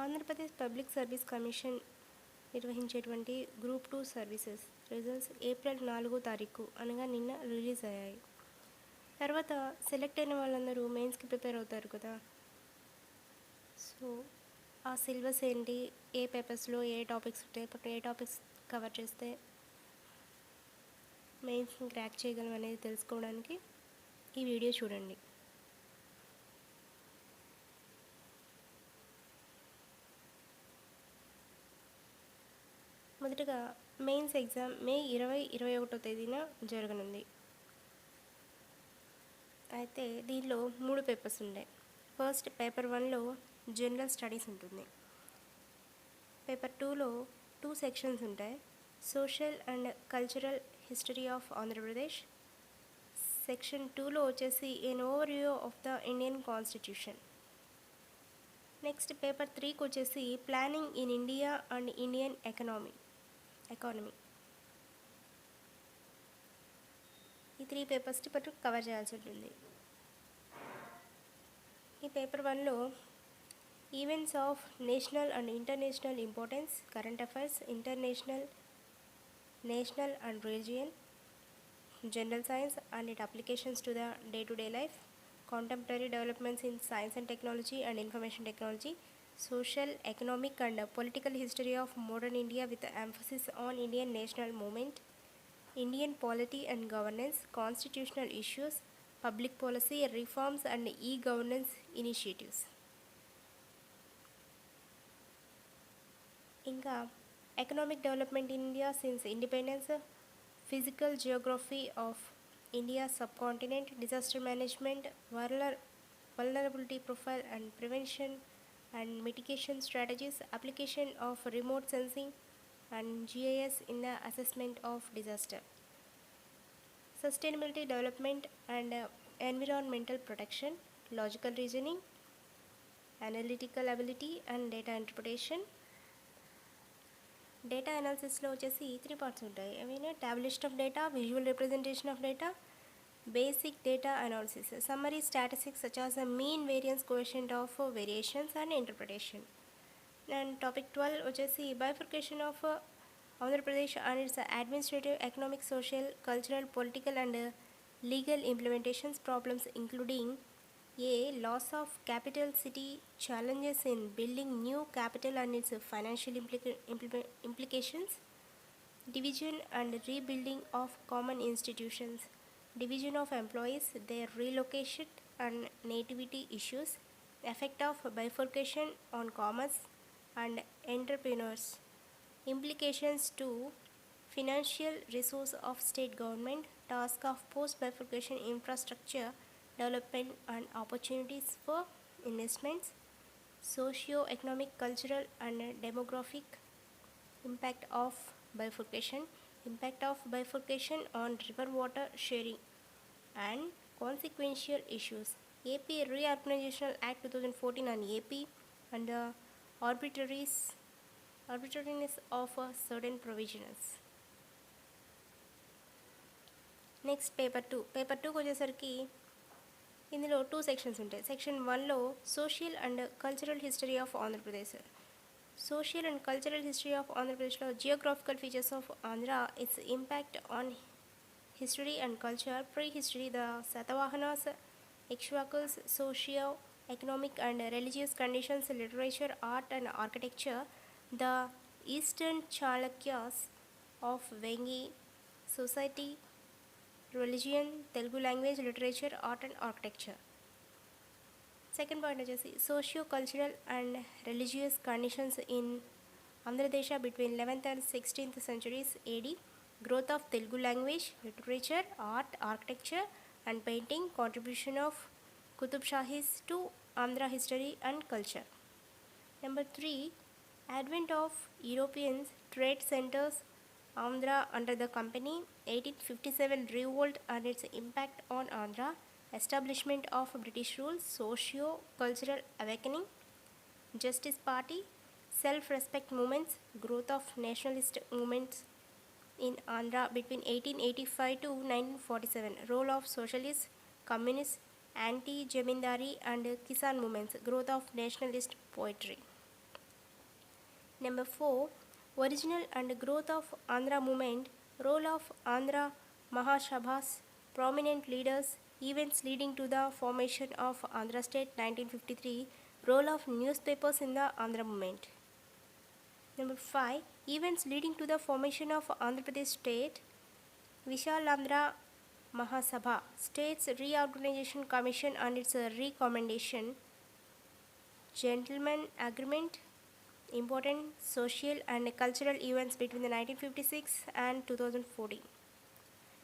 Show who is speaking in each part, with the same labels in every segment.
Speaker 1: Andhra Pradesh public service commission నిర్వహించేటువంటి group 2 services results April 4వ తారీఖు అనగా నిన్న రిలీజ్ అయ్యాయి. తర్వాత సెలెక్ట్ అయిన వాళ్ళందరూ మెయిన్స్కి ప్రిపేర్ అవుతారు కదా. సో ఆ సిలబస్ ఏంటి, ఏ పేపర్స్లో ఏ టాపిక్స్ ఉంటాయి, ఏ టాపిక్స్ కవర్ చేస్తే మెయిన్స్ని క్రాక్ చేయగలం అనేది తెలుసుకోవడానికి ఈ వీడియో చూడండి. మొదటగా మెయిన్స్ ఎగ్జామ్ మే 20-21 తేదీన జరగనుంది. అయితే దీనిలో 3 పేపర్స్ ఉన్నాయి. ఫస్ట్ పేపర్ 1లో జనరల్ స్టడీస్ ఉంటుంది. పేపర్ 2లో 2 సెక్షన్స్ ఉంటాయి. Social and cultural history of Andhra Pradesh. Section 2లో వచ్చేసి ఎన్ overview of the Indian constitution. Next paper 3కి వచ్చేసి planning in India and Indian economy. ఈ 3 పేపర్స్ని పట్టు కవర్ చేయాల్సి ఉంటుంది. ఈ paper 1లో events of national and international importance, current affairs, international, national and region, general science and it applications to the డే-to-day life, contemporary developments in science and technology and information technology, social, economic and political history of modern India with emphasis on Indian national movement, Indian polity and governance, constitutional issues, public policy, reforms and e-governance initiatives. ఇంకా economic development in India since independence, physical geography of India subcontinent, disaster management, vulnerability profile and prevention and mitigation strategies, application of remote sensing and GIS in the assessment of disaster, sustainability development and environmental protection, logical reasoning, analytical ability and data interpretation. Data అనాలిసిస్లో వచ్చేసి 3 parts ఉంటాయి. ఏమైనా టాబ్లిస్ట్ of data, visual representation of data, basic data analysis, summary statistics such as the mean variance, coefficient of variations and interpretation. And topic 12 వచ్చేసి bifurcation of Andhra Pradesh and it's administrative, economic, social, cultural, political and legal implementations problems including A. Loss of capital city, challenges in building new capital and its financial implications, division and rebuilding of common institutions, division of employees, their relocation and nativity issues, effect of bifurcation on commerce and entrepreneurs, implications to financial resource of state government, task of post-bifurcation infrastructure development and opportunities for investments, socio-economic, cultural and demographic impact of bifurcation, impact of bifurcation on river water sharing and consequential issues, AP Reorganizational Act 2014 and AP and the arbitrariness of certain provisions. Next paper 2కి వచ్చేసరికి ఇందులో 2 sections ఉంటాయి. Section 1లో social and cultural history of Andhra Pradesh. Social and cultural history of ఆంధ్రప్రదేశ్లో geographical features of Andhra, its impact on history and culture, pre history, the Satavahanas, ఇక్ష్వాకుల్స్, socio economic and religious conditions, literature, art and architecture, the eastern Chalukyas of Vengi, society, religion, Telugu language, literature, art and architecture. Second point వచ్చేసి socio cultural and religious conditions in Andhradesh between 11th and 16th centuries AD, growth of Telugu language, literature, art, architecture and painting, contribution of Qutub Shahis to Andhra history and culture. Number 3, advent of Europeans, trade centers, Andhra under the company, 1857 revolt and its impact on Andhra, establishment of British rule, socio-cultural awakening, Justice Party, self-respect movements, growth of nationalist movements in Andhra between 1885 to 1947, role of socialists, communists, anti-Jamindari and Kisan movements, growth of nationalist poetry. Number 4. Original and growth of Andhra movement, role of Andhra Mahasabhas, prominent leaders, events leading to the formation of Andhra state 1953, role of newspapers in the Andhra movement. Number 5. Events leading to the formation of Andhra Pradesh state, Vishalandra Mahasabha, States Reorganization Commission and its recommendation, Gentleman Agreement, important social and cultural events between the 1956 and 2014.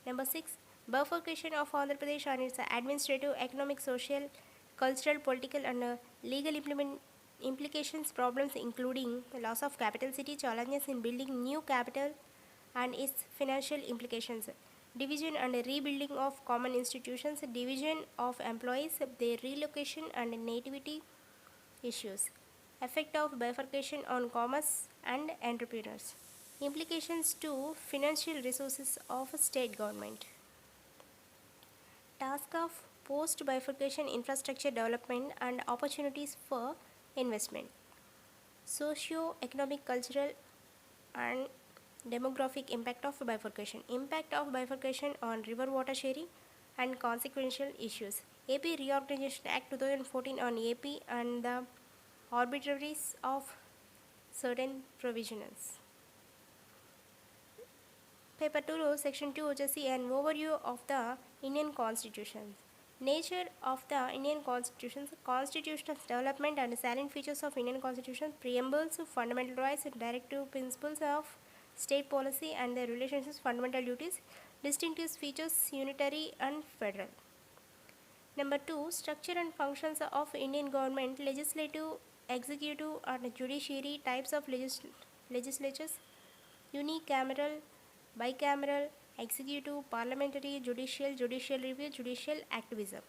Speaker 1: Number 6. Bifurcation of Andhra Pradesh and its administrative, economic, social, cultural, political and legal implications, problems including loss of capital city, challenges in building new capital and its financial implications, division and rebuilding of common institutions, division of employees, their relocation and nativity issues, effect of bifurcation on commerce and entrepreneurs, implications to financial resources of state government, task of post bifurcation infrastructure development and opportunities for investment, socio-economic, cultural and demographic impact of bifurcation on river water sharing and consequential issues, AP Reorganization Act 2014 on AP and the arbitraries of certain provisions. Paper 2 section 2 వచ్చేసి an overview of the Indian Constitution. Nature of the Indian Constitution, constitutional development and salient features of Indian Constitution, preambles, fundamental rights, directive principles of state policy and their relationships, fundamental duties, distinctive features, unitary and federal. Number 2. Structure and functions of Indian government, legislative, executive and judiciary, types of legislatures, unicameral, bicameral, executive, parliamentary, judicial review, judicial activism.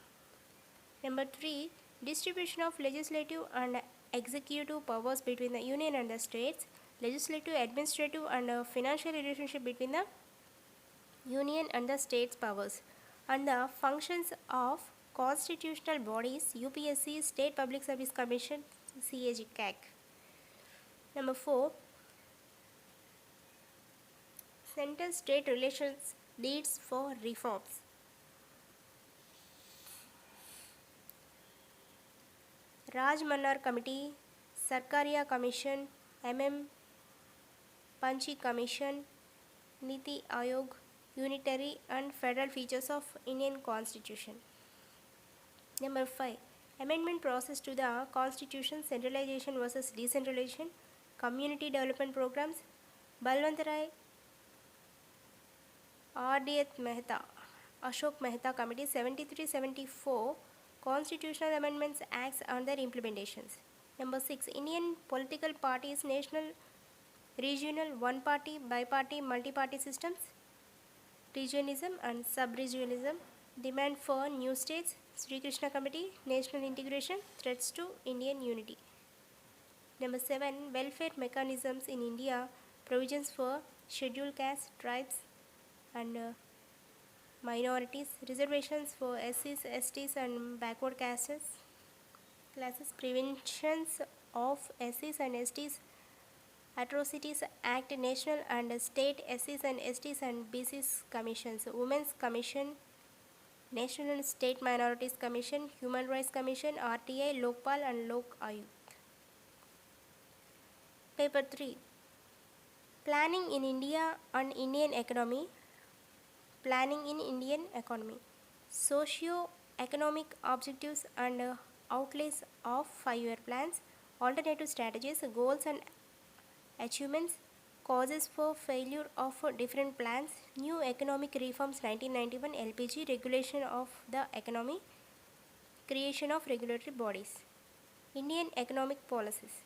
Speaker 1: Number 3. Distribution of legislative and executive powers between the union and the states, legislative, administrative and financial relationship between the union and the states powers, and the functions of constitutional bodies, UPSC, State Public Service Commission, CAG. Number 4. Center-state relations needs for reforms. Raj Mannar Committee, Sarkaria Commission, Panchi Commission, Niti Aayog, unitary and federal features of Indian Constitution. Number 5. Amendment process to the Constitution, centralization versus decentralization, community development programs, Balwantarai, R.D.H. Mehta, Ashok Mehta Committee, 73-74, Constitutional Amendments Acts and their implementations. Number 6. Indian political parties, national, regional, one-party, bi-party, multi-party systems, regionalism and sub-regionalism, demand for new states, Sri Krishna Committee, national integration, threats to Indian unity. Number 7. Welfare mechanisms in India, provisions for scheduled castes, tribes and minorities, reservations for SCs, STs and backward classes, preventions of SCs and STs atrocities act, national and state SCs and STs and BCs commissions, Women's Commission, National and State Minorities Commission, Human Rights Commission, RTI, Lokpal and Lok Ayukt. Paper 3. Planning in India and Indian economy. Planning in Indian economy. Socio-economic objectives and outlays of 5-year plans, alternative strategies, goals and achievements, causes for failure of different plans, new economic reforms 1991, LPG, regulation of the economy, creation of regulatory bodies. Indian economic policies.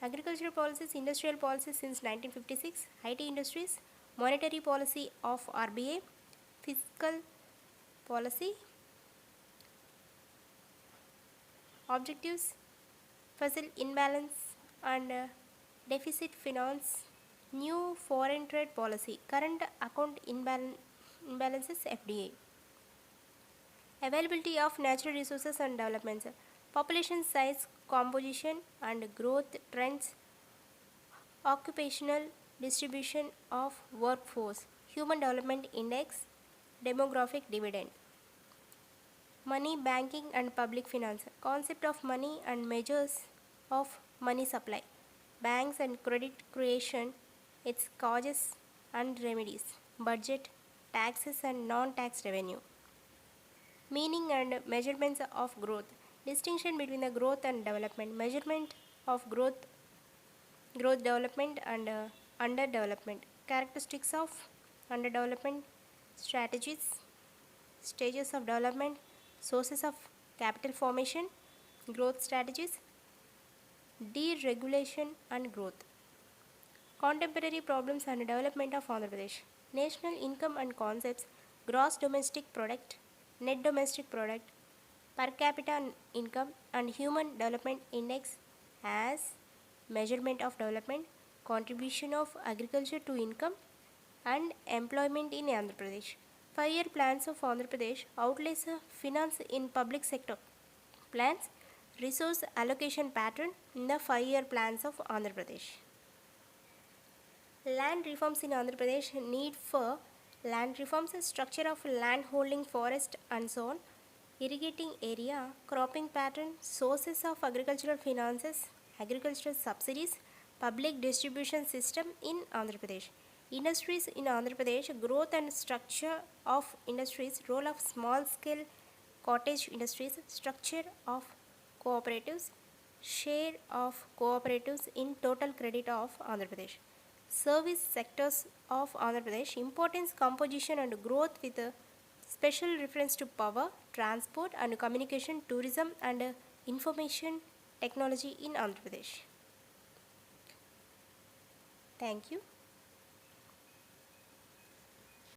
Speaker 1: Agricultural policies, industrial policies since 1956, IT industries, monetary policy of RBI, fiscal policy, objectives, fiscal imbalance and deficit finance, new foreign trade policy, current account imbalances FDI, availability of natural resources and developments, population size, composition and growth trends occupational distribution of workforce, human development index, demographic dividend. Money, banking and public finance, concept of money and measures of money supply, banks and credit creation, its causes and remedies, budget, taxes and non-tax revenue. Meaning and measurements of growth, distinction between the growth and development, measurement of growth development and underdevelopment, characteristics of underdevelopment, strategies, stages of development, sources of capital formation, growth strategies, deregulation and growth. Contemporary problems and development of Andhra Pradesh, national income and concepts, gross domestic product, net domestic product, per capita income and human development index as measurement of development, contribution of agriculture to income and employment in Andhra Pradesh. 5-year plans of Andhra Pradesh outlays finance in public sector plans, resource allocation pattern in the 5-year plans of Andhra Pradesh. Land reforms in Andhra Pradesh, need for land reforms, structure of land holding, forest and so on, irrigating area, cropping pattern, sources of agricultural finances, agricultural subsidies, public distribution system in Andhra Pradesh. Industries in Andhra Pradesh, growth and structure of industries, role of small scale cottage industries, structure of cooperatives, share of cooperatives in total credit of Andhra Pradesh. Service sectors of Andhra Pradesh, importance, composition and growth with a special reference to power, transport and communication, tourism and information technology in Andhra Pradesh. Thank you.